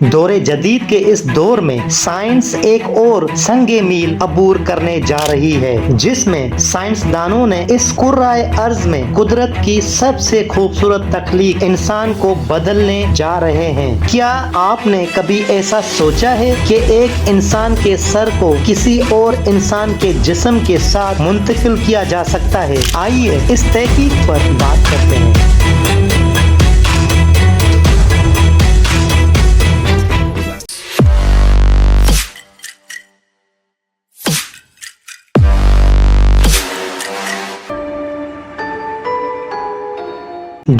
دور جدید کے اس دور میں سائنس ایک اور سنگ میل عبور کرنے جا رہی ہے، جس میں سائنسدانوں نے اس کرۂ ارض میں قدرت کی سب سے خوبصورت تخلیق انسان کو بدلنے جا رہے ہیں۔ کیا آپ نے کبھی ایسا سوچا ہے کہ ایک انسان کے سر کو کسی اور انسان کے جسم کے ساتھ منتقل کیا جا سکتا ہے؟ آئیے اس تحقیق پر بات کرتے ہیں۔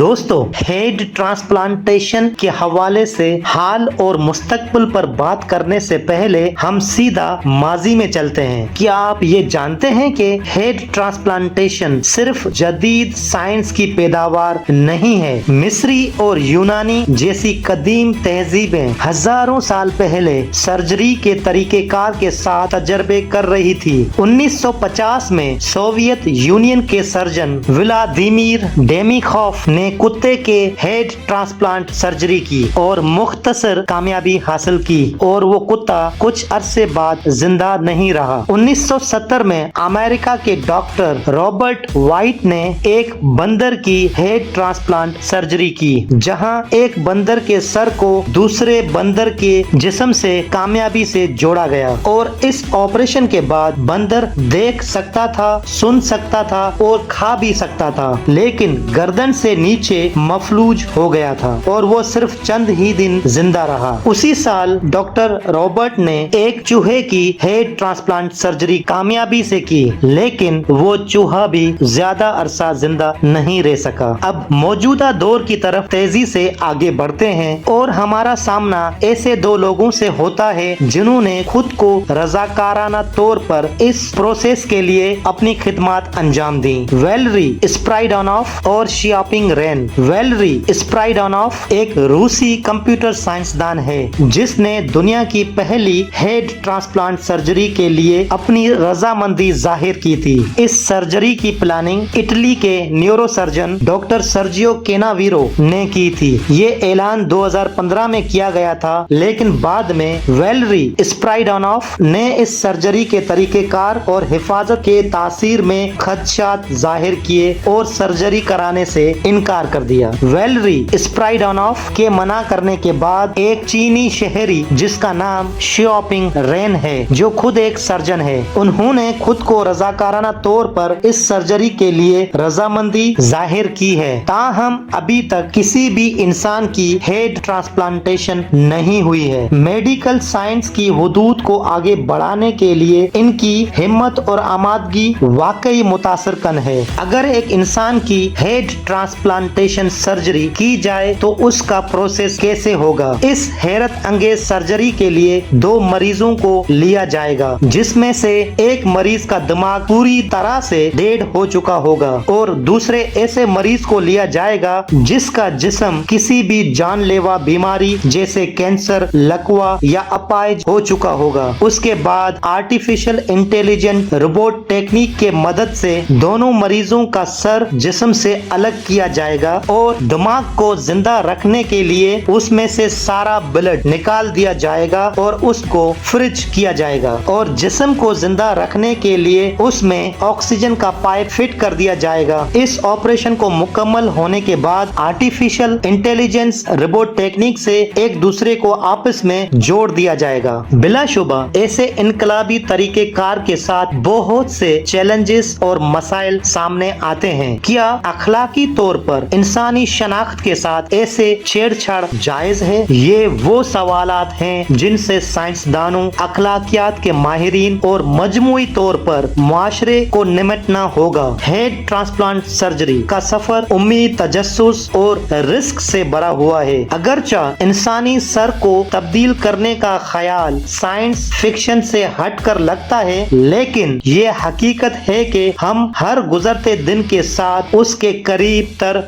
دوستو، ہیڈ ٹرانسپلانٹیشن کے حوالے سے حال اور مستقبل پر بات کرنے سے پہلے ہم سیدھا ماضی میں چلتے ہیں۔ کیا آپ یہ جانتے ہیں کہ ہیڈ ٹرانسپلانٹیشن صرف جدید سائنس کی پیداوار نہیں ہے؟ مصری اور یونانی جیسی قدیم تہذیبیں ہزاروں سال پہلے سرجری کے طریقہ کار کے ساتھ تجربے کر رہی تھی۔ 1950 میں سوویت یونین کے سرجن ولادیمیر ڈیمیخوف نے کتے کے ہیڈ ٹرانسپلانٹ سرجری کی اور مختصر کامیابی حاصل کی، اور وہ کتا کچھ عرصے بعد زندہ نہیں رہا۔ 1970 میں امریکہ کے ڈاکٹر رابرٹ وائٹ نے ایک بندر کی ہیڈ ٹرانسپلانٹ سرجری کی، جہاں ایک بندر کے سر کو دوسرے بندر کے جسم سے کامیابی سے جوڑا گیا، اور اس آپریشن کے بعد بندر دیکھ سکتا تھا، سن سکتا تھا اور کھا بھی سکتا تھا، لیکن گردن سے نیچے مفلوج ہو گیا تھا اور وہ صرف چند ہی دن زندہ رہا۔ اسی سال ڈاکٹر رابرٹ نے ایک چوہے کی ہیڈ ٹرانسپلانٹ سرجری کامیابی سے کی، لیکن وہ چوہا بھی زیادہ عرصہ زندہ نہیں رہ سکا۔ اب موجودہ دور کی طرف تیزی سے آگے بڑھتے ہیں، اور ہمارا سامنا ایسے دو لوگوں سے ہوتا ہے جنہوں نے خود کو رضاکارانہ طور پر اس پروسیس کے لیے اپنی خدمات انجام دیں۔ ویلری اسپرائڈونوف اور شیاپنگ رین۔ ویلری اسپرائڈونوف ایک روسی کمپیوٹر سائنسدان ہے جس نے دنیا کی پہلی ہیڈ ٹرانسپلانٹ سرجری کے لیے اپنی رضامندی ظاہر کی تھی۔ اس سرجری کی پلاننگ اٹلی کے نیورو سرجن ڈاکٹر سرجیو کیناویرو نے کی تھی۔ یہ اعلان 2015 میں کیا گیا تھا، لیکن بعد میں ویلری اسپرائڈونوف نے اس سرجری کے طریقہ کار اور حفاظت کے تاثیر میں خدشات ظاہر کیے اور سرجری کرانے سے انکار کر دیا۔ ویلری اسپرائڈونوف کے منع کرنے کے بعد ایک چینی شہری جس کا نام شیاپنگ رین ہے، جو خود ایک سرجن ہے، انہوں نے خود کو رضاکارانہ طور پر اس سرجری کے لیے رضامندی ظاہر کی ہے۔ تاہم ابھی تک کسی بھی انسان کی ہیڈ ٹرانسپلانٹیشن نہیں ہوئی ہے۔ میڈیکل سائنس کی حدود کو آگے بڑھانے کے لیے ان کی ہمت اور آمادگی واقعی متاثر کن ہے۔ اگر ایک انسان کی ہیڈ ٹرانسپلانٹیشن سرجری کی جائے تو اس کا پروسیس کیسے ہوگا؟ اس حیرت انگیز سرجری کے لیے 2 مریضوں کو لیا جائے گا، جس میں سے ایک مریض کا دماغ پوری طرح سے ڈیڈ ہو چکا ہوگا، اور دوسرے ایسے مریض کو لیا جائے گا جس کا جسم کسی بھی جان لیوا بیماری جیسے کینسر، لکوا یا اپائج ہو چکا ہوگا۔ اس کے بعد آرٹیفیشل انٹیلیجنٹ روبوٹ ٹیکنیک کے مدد سے دونوں مریضوں کا سر جسم سے الگ کیا جائے گا، اور دماغ کو زندہ رکھنے کے لیے اس میں سے سارا بلڈ نکال دیا جائے گا اور اس کو فریج کیا جائے گا، اور جسم کو زندہ رکھنے کے لیے اس میں آکسیجن کا پائپ فٹ کر دیا جائے گا۔ اس آپریشن کو مکمل ہونے کے بعد آرٹیفیشل انٹیلیجنس روبوٹ ٹیکنیک سے ایک دوسرے کو آپس میں جوڑ دیا جائے گا۔ بلا شبہ ایسے انقلابی طریقہ کار کے ساتھ بہت سے چیلنجز اور مسائل سامنے آتے ہیں۔ کیا اخلاقی طور پر انسانی شناخت کے ساتھ ایسے چھیڑ چھاڑ جائز ہے؟ یہ وہ سوالات ہیں جن سے سائنسدانوں، اخلاقیات کے ماہرین اور مجموعی طور پر معاشرے کو نمٹنا ہوگا۔ ہیڈ ٹرانسپلانٹ سرجری کا سفر امید، تجسس اور رسک سے بھرا ہوا ہے۔ اگرچہ انسانی سر کو تبدیل کرنے کا خیال سائنس فکشن سے ہٹ کر لگتا ہے، لیکن یہ حقیقت ہے کہ ہم ہر گزرتے دن کے ساتھ اس کے قریب تر